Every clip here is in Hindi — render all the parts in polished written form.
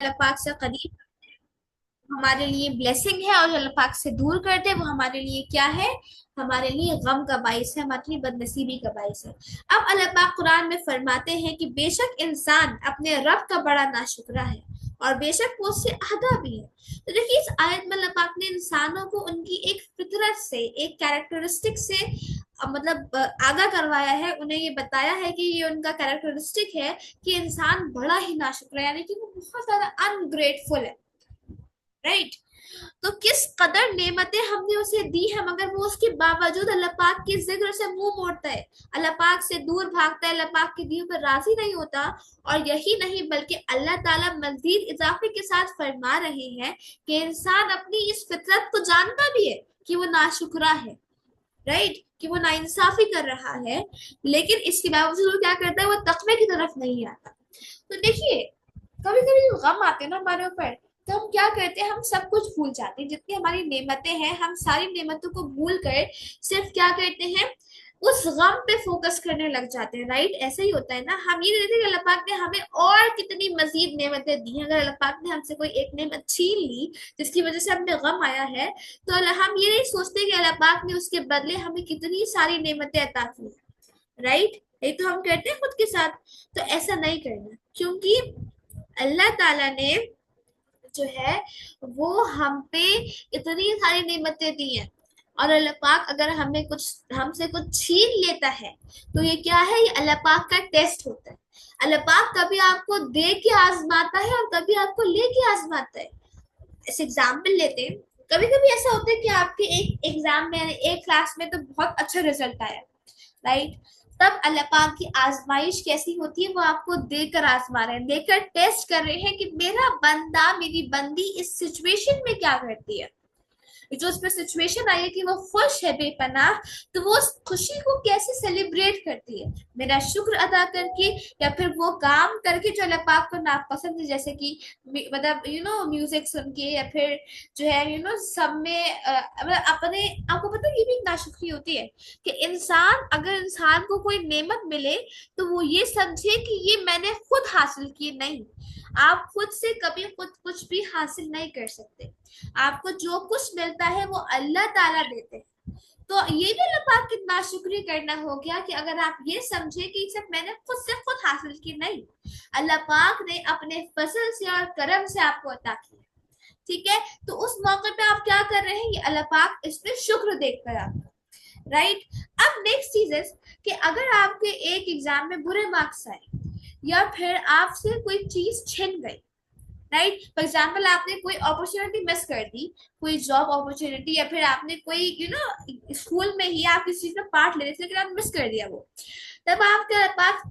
अल्लाह पाक से करीब हमारे लिए ब्लेसिंग है, और जो अल्लाह पाक से दूर करते हैं वो हमारे लिए क्या है? हमारे लिए गम का बाइस है, हमारे लिए बदनसीबी का बाइस है। अब अल्लाह पाक कुरान में फरमाते हैं कि बेशक इंसान अपने रब का बड़ा नाशुक्रा है, और बेशक वो उससे आधा भी है। तो देखिए, इस आयत में अल्लाह पाक ने इंसानों को उनकी एक फितरत से, एक कैरेक्टरिस्टिक से मतलब आगाह करवाया है, उन्हें ये बताया है कि ये उनका कैरेक्टरिस्टिक है कि इंसान बड़ा ही नाशुक्र है, यानी कि वो बहुत ज्यादा अनग्रेटफुल है। राइट? तो किस कदर नेमतें हमने उसे दी है, मगर वो उसके बावजूद अल्लाह पाक के जिक्र से मुंह मोड़ता है, अल्लाह पाक से दूर भागता है, अल्लाह पाक के दिए पर राजी नहीं होता। और यही नहीं बल्कि अल्लाह ताला मजीद इजाफे के साथ फरमा रहे हैं कि इंसान अपनी इस फितरत को जानता भी है कि वो नाशुक्रा है। राइट? कि वो नाइंसाफी कर रहा है, लेकिन इसके बावजूद वो क्या करता है? वो तकवे की तरफ नहीं आता। तो देखिए, कभी कभी जो गम आते हैं ना हमारे ऊपर, तो हम क्या करते हैं? हम सब कुछ भूल जाते हैं, जितनी हमारी नेमतें हैं हम सारी नेमतों को भूल कर सिर्फ क्या करते हैं? उस गम पे फोकस करने लग जाते हैं। राइट? ऐसा ही होता है ना। हम ये नहीं देखते कि अल्लाह पाक ने हमें और कितनी मजीद नेमतें दी हैं। अगर अल्लाह पाक ने हमसे कोई एक नेमत छीन ली जिसकी वजह से हमें गम आया है, तो हम ये नहीं सोचते कि अल्लाह पाक ने उसके बदले हमें कितनी सारी नेमतें अता की हैं। राइट? ये तो हम करते हैं खुद के साथ। तो ऐसा नहीं करना, क्योंकि अल्लाह ताला ने जो है वो हम पे इतनी सारी नेमतें दी हैं। और अल्लाह पाक अगर हमें कुछ हमसे कुछ छीन लेता है, तो ये क्या है? ये अल्लाह पाक का टेस्ट होता है। अल्लाह पाक कभी आपको दे के आजमाता है और कभी आपको लेके आजमाता है। इस एग्जाम्पल लेते हैं। कभी कभी ऐसा होता है कि आपके एक एग्जाम में, एक क्लास में तो बहुत अच्छा रिजल्ट आया। राइट? तब अल्लाह पाक की आजमाइश कैसी होती है? वो आपको देकर आजमा रहे हैं, देकर टेस्ट कर रहे हैं कि मेरा बंदा, मेरी बंदी इस सिचुएशन में क्या करती है। जो उसमें सिचुएशन आई है कि वो खुश है बेपनाह, तो वो उस खुशी को कैसे सेलिब्रेट करती है? मेरा शुक्र अदा करके, या फिर वो काम करके जो अल्लाह पाक को नापसंद है, जैसे कि मतलब म्यूजिक सुन के, या फिर जो है सब में मतलब अपने आपको पता है, ये भी एक नाशुक्री होती है कि इंसान, अगर इंसान को कोई नेमत मिले तो वो ये समझे कि ये मैंने खुद हासिल की। नहीं, आप खुद से कभी खुद कुछ भी हासिल नहीं कर सकते। आपको जो कुछ मिलता है वो अल्लाह ताला देते हैं। तो ये भी अल्लाह पाक की नाशुक्री करना हो गया कि अगर आप ये समझे कि सिर्फ मैंने खुद से खुद हासिल की। नहीं, अल्लाह पाक ने अपने फजल से और करम से आपको अता किया। ठीक है? तो उस मौके पे आप क्या कर रहे हैं? ये अल्लाह पाक इस पे शुक्र देखकर आपका। राइट? अब नेक्स्ट चीज है कि अगर आपके एक एग्जाम में बुरे मार्क्स आए, या फिर आपसे कोई चीज छिन गई। राइट? फॉर एग्जाम्पल, आपने कोई अपॉर्चुनिटी मिस कर दी, कोई जॉब अपॉर्चुनिटी, या फिर आपने कोई स्कूल में ही आप किसी चीज में पार्ट ले रहे थे लेकिन आपने मिस कर दिया वो। तब आपके पास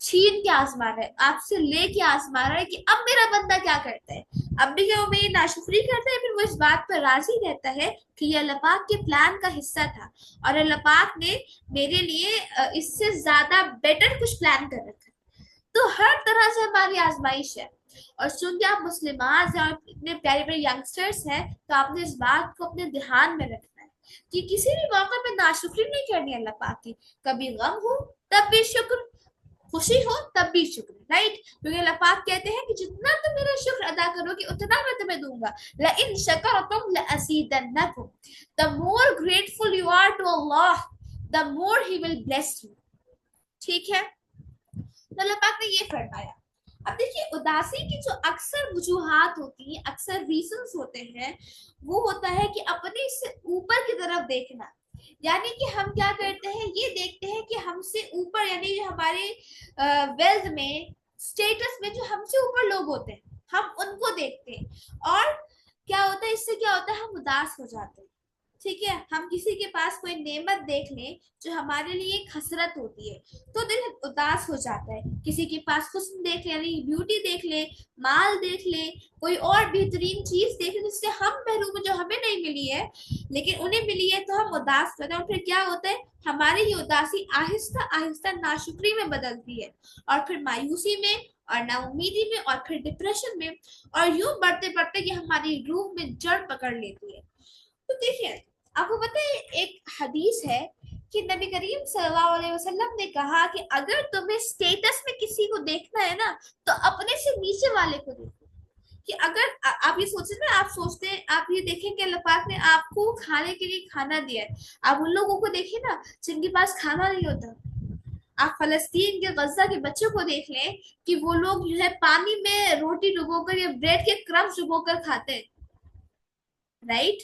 छीन के आजमा रहा है, आपसे लेके आजमा रहा है कि अब मेरा बंदा क्या करता है। अब भी क्या वो मेरी नाशुक्री करता है, फिर वो इस बात पर राजी रहता है कि ये अल्लाह पाक के प्लान का हिस्सा था, और अल्लाह पाक ने मेरे लिए इससे ज्यादा बेटर कुछ प्लान कर रखा है। तो हर तरह से हमारी आजमाइश है। और चूंकि आप मुस्लिमाज हैं और इतने प्यारे प्यारे यंगस्टर्स हैं, तो आपने इस बात को अपने ध्यान में रखना है कि किसी भी मौके पे नाशुक्री नहीं करनी अल्लाह पाक की। कभी गम हो तब भी शुक्र, खुशी हो तब भी शुक्र। राइट? क्योंकि अल्लाह पाक कहते हैं कि जितना तुम मेरा शुक्र अदा करोगे उतना मैं तुम्हें दूंगा। ला इन शकरतुम ला अज़ीदन्नकुम। The more grateful you are to Allah, the more he will bless you. ठीक है? तो अल्लाह पाक ने ये फरमाया। अब देखिए, उदासी की जो अक्सर वजूहात होती हैं, अक्सर रीजंस होते हैं, वो होता है कि अपने से ऊपर की तरफ देखना। यानी कि हम क्या करते हैं? ये देखते हैं कि हमसे ऊपर, यानी जो हमारे वेल्थ में, स्टेटस में जो हमसे ऊपर लोग होते हैं, हम उनको देखते हैं। और क्या होता है? इससे क्या होता है? हम उदास हो जाते हैं। ठीक है? हम किसी के पास कोई नेमत देख लें जो हमारे लिए एक हसरत होती है, तो दिल उदास हो जाता है। किसी के पास हुस्न देख ले, यानी ब्यूटी देख ले, माल देख ले, कोई और बेहतरीन चीज देख ले जिससे हम महरूम हैं, जो हमें नहीं मिली है लेकिन उन्हें मिली है, तो हम उदास होते हैं। और फिर क्या होता है? हमारी ये उदासी आहिस्ता आहिस्ता नाशुक्री में बदलती है, और फिर मायूसी में, और नाउमीदी में, और फिर डिप्रेशन में, और यूं बढ़ते बढ़ते ये हमारी रूह में जड़ पकड़ लेती है। तो देखिए, आपको पता है, एक हदीस है कि नबी करीम सल्लल्लाहु अलैहि वसल्लम ने कहा कि अगर तुम्हें स्टेटस में किसी को देखना है ना, तो अपने से नीचे वाले को देखो। कि अगर आप ये सोचे ना, आप सोचते हैं, आप ये देखें कि अल्लाह पाक ने आपको खाने के लिए खाना दिया है, आप उन लोगों को देखें ना जिनके पास खाना नहीं होता। आप फलस्तीन के गजा के बच्चों को देख लें कि वो लोग जो है पानी में रोटी डुबोकर या ब्रेड के क्रम्स डुबोकर खाते हैं, राइट।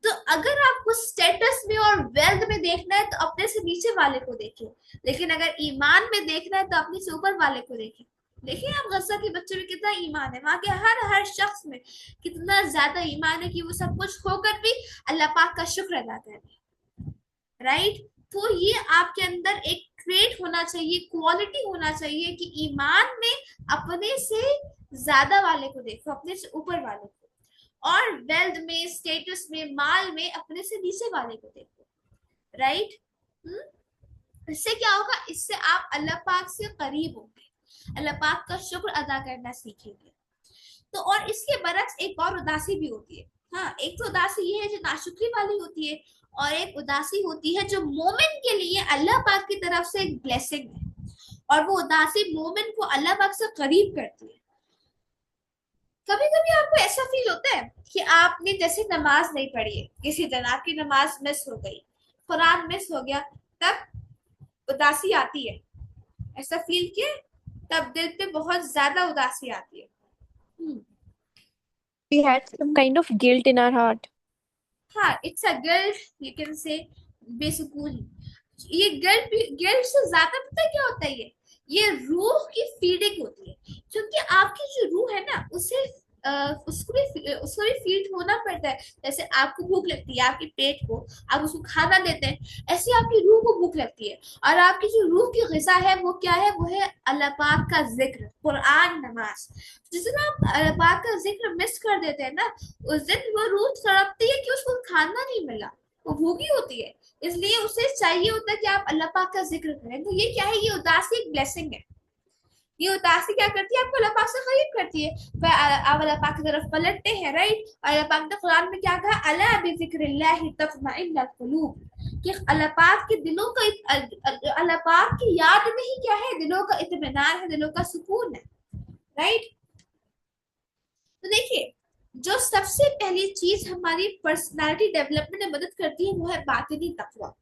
तो अगर आपको स्टेटस में और वेल्थ में देखना है तो अपने से नीचे वाले को देखिए, लेकिन अगर ईमान में देखना है तो अपने से ऊपर वाले को देखिए। देखिए आप गजा के बच्चे में कितना ईमान है, वहां के हर हर शख्स में कितना ज्यादा ईमान है कि वो सब कुछ होकर भी अल्लाह पाक का शुक्र अदा कर रहे हैं, राइट। तो ये आपके अंदर एक ट्रेट होना चाहिए, क्वालिटी होना चाहिए कि ईमान में अपने से ज्यादा वाले को देखो, अपने से ऊपर वाले को, और वेल्थ में, स्टेटस में, माल में अपने से नीचे वाले को देखो, राइट। इससे क्या होगा, इससे आप अल्लाह पाक से करीब होंगे, अल्लाह पाक का शुक्र अदा करना सीखेंगे। तो और इसके बरक्स एक और उदासी भी होती है। हाँ, एक तो उदासी ये है जो नाशुक्री वाली होती है, और एक उदासी होती है जो मोमिन के लिए अल्लाह पाक की तरफ से एक ब्लेसिंग है, और वो उदासी मोमिन को अल्लाह पाक से करीब करती है। कभी कभी आपको ऐसा फील होता है कि आपने जैसे नमाज नहीं पढ़ी है, किसी दिन आपकी नमाज मिस हो गई, कुरान मिस हो गया, तब उदासी आती है, ऐसा फील किया, तब दिल पे बहुत ज्यादा उदासी आती है। हम्म, We had some kind of guilt in our heart. हाँ, it's a guilt, you can say, बेसुकून। ये गिल्ट, गिल्ट से ज्यादा पता है क्या होता है, ये रूह की फीडिंग होती है, क्योंकि आपकी जो रूह है ना उसे उसको भी फीड होना पड़ता है। जैसे आपको भूख लगती है, आपके पेट को आप उसको खाना देते हैं, ऐसे आपकी रूह को भूख लगती है, और आपकी जो रूह की ग़िज़ा है वो क्या है, वो है अल्लाह पाक का जिक्र, कुरान, नमाज। जिस दिन आप अल्लाह पाक का जिक्र मिस कर देते हैं ना, उस दिन वो रूह तड़पती है कि उसको खाना नहीं मिला, वो भूखी होती है, इसलिए उसे चाहिए होता है कि आप अल्लाह पाक का जिक्र करें। तो ये क्या है, ये उदासी एक ब्लेसिंग है। ये उदासी क्या करती है, आपको अल्लाह पाक से करीब करती है। फिर आप अल्लाह पाक की तरफ पलटते हैं, राइट। और अल्लाह पाक ने कुरान में क्या कहा, अला बिज़िक्रिल्लाहि तत्मइन्नुल क़ुलूब, कि अल्लाह पाक के दिलों का, अल्लाह पाक की याद में ही क्या है, दिलों का इत्मीनान है, दिलों का सुकून है, राइट। तो देखिए, जो सबसे पहली चीज हमारी पर्सनालिटी डेवलपमेंट में मदद करती है वो है बातिनी तकवा,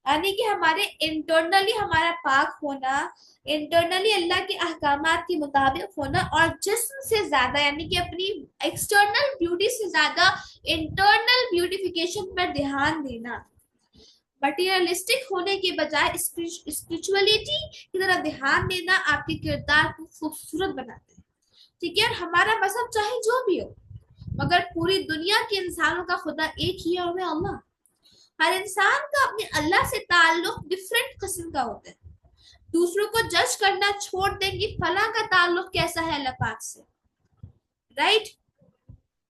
यानी कि हमारे इंटरनली हमारा पाक होना, इंटरनली अल्लाह के अहकामात के मुताबिक होना, और जिस्म से ज्यादा यानी कि अपनी एक्सटर्नल ब्यूटी से ज्यादा इंटरनल ब्यूटिफिकेशन पर ध्यान देना। मटीरियलिस्टिक होने के बजाय स्पिरिचुअलिटी की तरफ ध्यान देना आपके किरदार को खूबसूरत बनाता है, ठीक है। और हमारा मजहब चाहे जो भी हो, मगर पूरी दुनिया के इंसानों का खुदा एक ही है, और वो अल्लाह। हर इंसान का अपने अल्लाह से ताल्लुक डिफरेंट किस्म का होता है। दूसरों को जज करना छोड़ देंगे, फला का ताल्लुक कैसा है अल्लाह पाक से, राइट।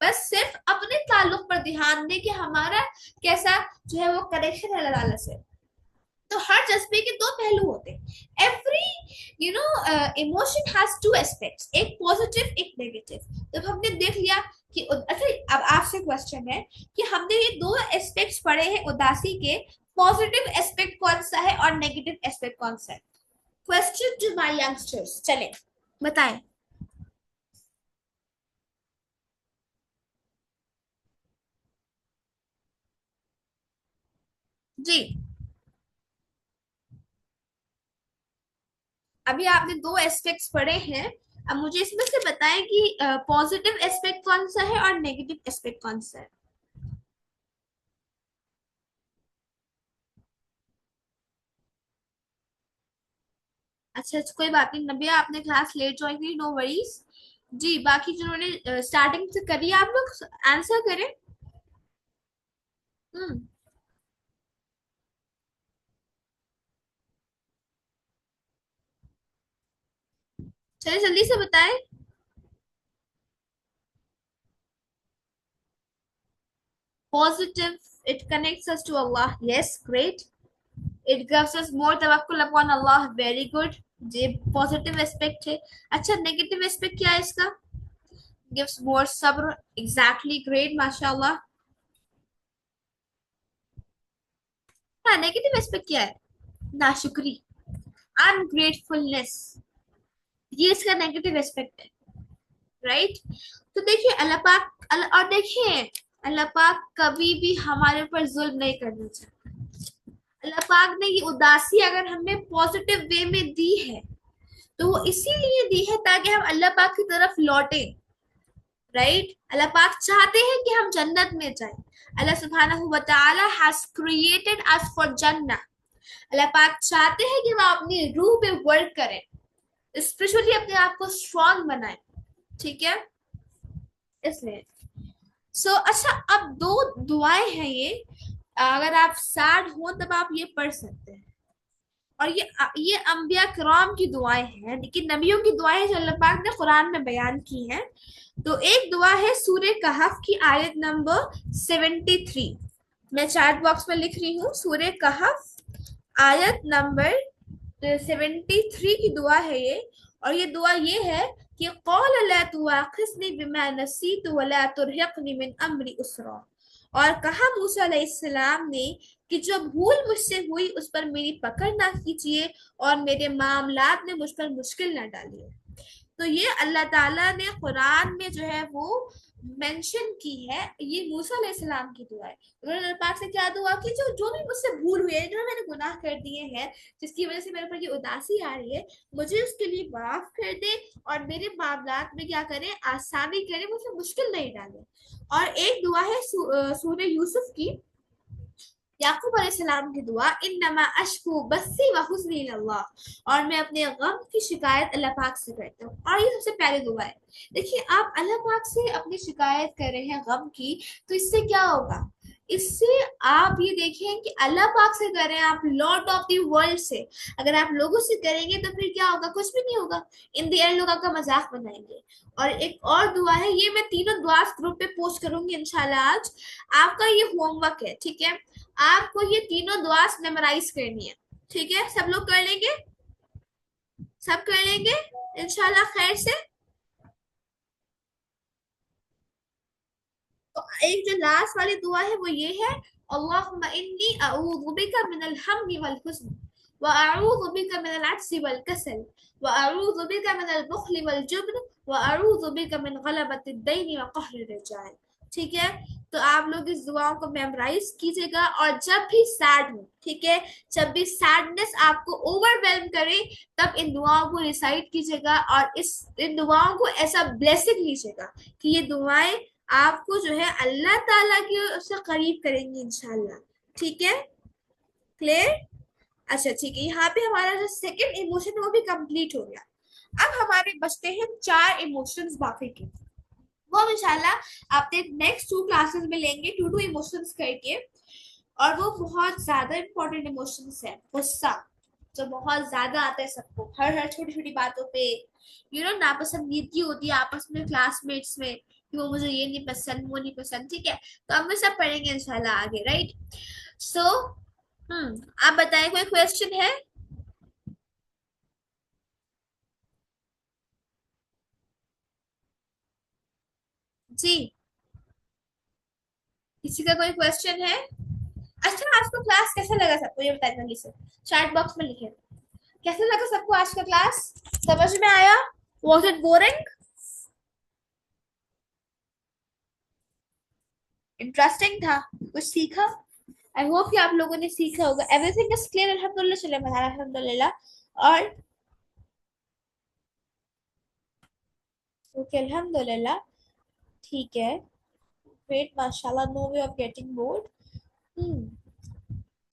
बस सिर्फ अपने ताल्लुक पर ध्यान दें कि हमारा कैसा जो है वो कनेक्शन है अल्लाह ताला से। तो हर जज्बे के दो पहलू होते हैं। Every emotion has two aspects, एक पॉजिटिव एक नेगेटिव। जब हमने देख लिया कि अच्छा, अब आपसे क्वेश्चन है कि हमने ये दो एस्पेक्ट्स पढ़े हैं उदासी के, पॉजिटिव एस्पेक्ट कौन सा है और नेगेटिव एस्पेक्ट कौन सा है। क्वेश्चन टू माय यंगस्टर्स, चले बताएं। जी, अभी आपने दो एस्पेक्ट्स पढ़े हैं, अब मुझे इसमें से बताएं कि पॉजिटिव एस्पेक्ट कौन सा है और नेगेटिव एस्पेक्ट कौन सा है। अच्छा अच्छा, कोई बात नहीं नबिया, आपने क्लास लेट ज्वाइन की, नो वरीज। जी, बाकी जिन्होंने स्टार्टिंग से करी है, आप लोग आंसर करें। हम्म, चलिए जल्दी से बताएं। Positive, it connects us to Allah, yes, great. It gives us more tawakkul upon Allah, very good। ये पॉजिटिव एस्पेक्ट है। अच्छा, नेगेटिव एस्पेक्ट क्या है इसका, gives more sabr, exactly, great, माशाल्लाह। हाँ, नेगेटिव एस्पेक्ट क्या है, नाशुक्री, अनग्रेटफुलनेस, ये इसका नेगेटिव एस्पेक्ट है, राइट। तो देखिए और देखिए अल्लाह पाक कभी भी हमारे ऊपर जुल्म नहीं करना चाहता। अल्लाह पाक ने ये उदासी अगर हमें पॉजिटिव वे में दी है तो वो इसीलिए दी है ताकि हम अल्लाह पाक की तरफ लौटे। राइट, अल्लाह पाक चाहते हैं कि हम जन्नत में जाएं। अल्लाह सुब्हानहू व तआला हैज क्रिएटेड अस फॉर जन्नत। अल्लाह पाक चाहते हैं कि हम अपनी रूह पे वर्क करें, स्पिरिचुअली अपने आप को स्ट्रांग बनाएं। ठीक है, इसलिए अच्छा, अब दो दुआएं हैं ये। अगर आप सैड हो तब आप ये पढ़ सकते हैं। और ये अंबिया किराम की दुआएं हैं, लेकिन नबियों की दुआएं हैं जो अल्लाह पाक ने कुरान में बयान की हैं। तो एक दुआ है सूर्य कहफ की आयत नंबर 73। मैं चैट बॉक्स में लिख रही हूँ, सूर्य कहफ आयत नंबर 73 की दुआ है ये। और ये दुआ ये है कि क़ौल ला तुआखिज़नी बिमा नसीतु वला तुरहिक़नी मिन अम्री उसरा। और कहा मूसा अलैहिस्सलाम ने कि जो भूल मुझसे हुई उस पर मेरी पकड़ ना कीजिए और मेरे मामलात में मुझ पर मुश्किल ना डालिए। तो ये अल्लाह ताला ने कुरान में जो है वो मेंशन की है। ये मूसा अलैहिस्सलाम की दुआ है। उन्होंने अल्लाह पाक से क्या दुआ की, जो जो भी मुझसे भूल हुई है, जो मैंने गुनाह कर दिए हैं, जिसकी वजह से मेरे ऊपर ये उदासी आ रही है, मुझे उसके लिए माफ कर दे और मेरे मामलात में क्या करे, आसानी करे, मुझे मुश्किल नहीं डाले। और एक दुआ है सूरह यूसुफ की, याकूब अलैहिस्सलाम की दुआ, इन्नमा अशकू बस्सी व हुज़्नी इलल्लाह। और मैं अपने गम की शिकायत अल्लाह पाक से करता हूँ। और ये सबसे पहले दुआ है। देखिए, आप अल्लाह पाक से अपनी शिकायत कर रहे हैं गम की, तो इससे क्या होगा, इससे आप ये देखें कि अल्लाह पाक से कर रहे हैं आप, लॉर्ड ऑफ द वर्ल्ड से। अगर आप लोगों से करेंगे तो फिर क्या होगा, कुछ भी नहीं होगा। इन द एंड लोग आपका मजाक बनाएंगे। और एक और दुआ है, ये मैं तीनों दुआ ग्रुप पे पोस्ट करूंगी इंशाल्लाह आज। आपका ये होमवर्क है, ठीक है। आपको ये तीनों दुआ मेमोराइज करनी है। ठीक है, सब लोग कर लेंगे, सब कर लेंगे इंशाल्लाह खैर से। तो एक जो लास्ट वाली दुआ है वो ये है, अल्लाहुम्मा इन्नी अऊज़ु बिका मिनल हम्मी वल हुज़्न व अऊज़ु बिका मिनल अज्ज़ि वल कसल व अऊज़ु बिका मिनल बुख़्लि वल जुब्न व अऊज़ु बिका मिन गलबतिद दैन व क़हरिर रिजाल। ठीक है, तो आप लोग इस दुआओं को मेमोराइज कीजिएगा। और जब भी सैड हो, ठीक है, जब भी सैडनेस आपको ओवरवेलम करे, तब इन दुआओं को रिसाइट कीजिएगा और इन दुआओं को ऐसा ब्लेसिंग लीजिएगा कि ये दुआएं आपको जो है अल्लाह ताला के उससे करीब करेंगी इंशाल्लाह। ठीक है, क्लियर? अच्छा ठीक है, यहाँ पे हमारा जो सेकंड इमोशन वो भी कंप्लीट हो गया। अब हमारे बचते हैं 4 इमोशंस बाकी के, वो हम इंशाल्लाह आपने नेक्स्ट 2 क्लासेस में लेंगे, 2 इमोशंस करके। और वो बहुत ज्यादा इंपॉर्टेंट इमोशंस है। गुस्सा जो बहुत ज्यादा आता है सबको, हर हर छोटी छोटी बातों पे नापसंदीदगी होती है आपस में क्लासमेट्स में, कि वो मुझे ये नहीं पसंद, वो नहीं पसंद। ठीक है, तो हम सब पढ़ेंगे इंशाल्लाह आगे, राइट। सो आप बताएं, कोई क्वेश्चन है? जी, किसी का कोई क्वेश्चन है? अच्छा, आज का क्लास कैसा लगा सबको, ये बताइए जल्दी से, चैट बॉक्स में लिखे। कैसा लगा सबको आज का क्लास? समझ में आया? Was it boring? इंटरेस्टिंग था? कुछ सीखा? आई होप कि आप लोगों ने सीखा होगा। एवरीथिंग इज क्लियर अल्हम्दुलिल्लाह, चले बता अल्हम्दुलिल्लाह। और ओके, अल्हम्दुलिल्लाह, ठीक है, ग्रेट, माशाल्लाह, no way of getting bored.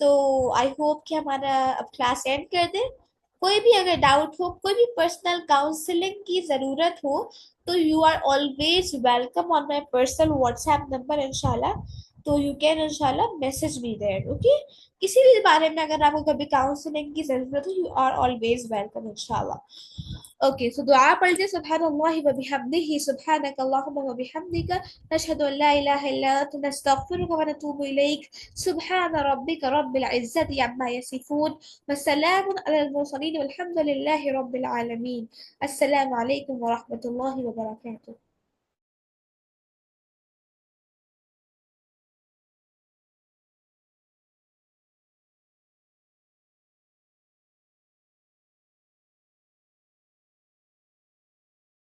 तो आई होप कि हमारा अब क्लास एंड कर दे। कोई भी अगर डाउट हो, कोई भी पर्सनल काउंसलिंग की जरूरत हो, तो you are always welcome on my personal WhatsApp number इंशाल्लाह। तो यू कैन इंशाल्लाह मैसेज मी देयर, ओके। किसी भी बारे में अगर आपको कभी काउंसलिंग की जरूरत हो, यू आर ऑलवेज वेलकम इंशाल्लाह। ओके, सो दुआ पढ़ लीजिए, सुब्हानल्लाहि व बिहम्दिही, सुब्हानक अल्लाहुम्मा व बिहम्दिका, नशहदु अल्ला इलाहा इल्ला अंता, नस्तगफिरुका व नतूबु इलैक, सुब्हान रब्बिका रब्बिल इज्जति अम्मा यसिफून, व सलामुन अलल मुरसलीन, वल्हम्दुलिल्लाहि रब्बिल आलमीन। अस्सलामु अलैकुम व रहमतुल्लाहि व बरकातुहू।